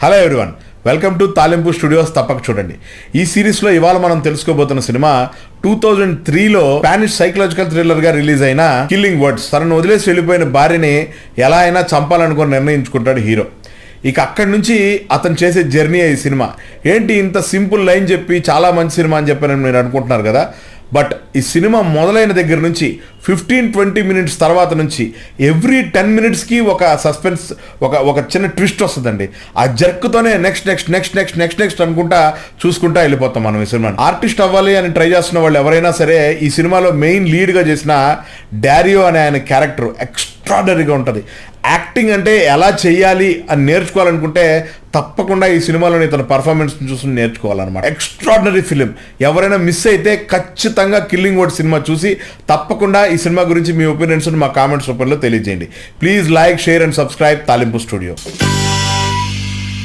Hello everyone, welcome to తాలింపు studios. తప్పక చూడండి. ఈ సిరీస్లో ఇవాళ మనం తెలుసుకోబోతున్న సినిమా 2003లో స్పానిష్ సైకలాజికల్ థ్రిల్లర్గా రిలీజ్ అయిన కిల్లింగ్ వర్డ్స్. తనను వదిలేసి వెళ్ళిపోయిన భార్యని ఎలా అయినా చంపాలనుకుని నిర్ణయించుకుంటాడు హీరో. ఇక అక్కడి నుంచి అతను చేసే జర్నీ ఈ సినిమా. ఏంటి ఇంత సింపుల్ లైన్ చెప్పి చాలా మంచి సినిమా అని చెప్పి మీరు అనుకుంటున్నారు కదా. బట్ ఈ సినిమా మొదలైన దగ్గర నుంచి 15-20 మినిట్స్ తర్వాత నుంచి ఎవ్రీ 10 మినిట్స్కి ఒక సస్పెన్స్, ఒక చిన్న ట్విస్ట్ వస్తుందండి. ఆ జర్క్తోనే నెక్స్ట్ అనుకుంటా చూసుకుంటా వెళ్ళిపోతాం మనం ఈ సినిమాని. ఆర్టిస్ట్ అవ్వాలి అని ట్రై చేస్తున్న వాళ్ళు ఎవరైనా సరే ఈ సినిమాలో మెయిన్ లీడ్గా చేసిన డారియో అనే ఆయన క్యారెక్టర్ ఎక్స్ట్రాడనరీగా ఉంటుంది. యాక్టింగ్ అంటే ఎలా చేయాలి అని నేర్చుకోవాలనుకుంటే తప్పకుండా ఈ సినిమాలోని తన పర్ఫార్మెన్స్ చూసి నేర్చుకోవాలన్నమాట. Extraordinary film. ఎవరైనా మిస్ అయితే ఖచ్చితంగా కిల్లింగ్ వర్డ్ సినిమా చూసి తప్పకుండా ఈ సినిమా గురించి మీ ఒపీనియన్స్ మా కామెంట్స్ రూపంలో తెలియజేయండి. Please like, share and subscribe తాలింపు స్టూడియో.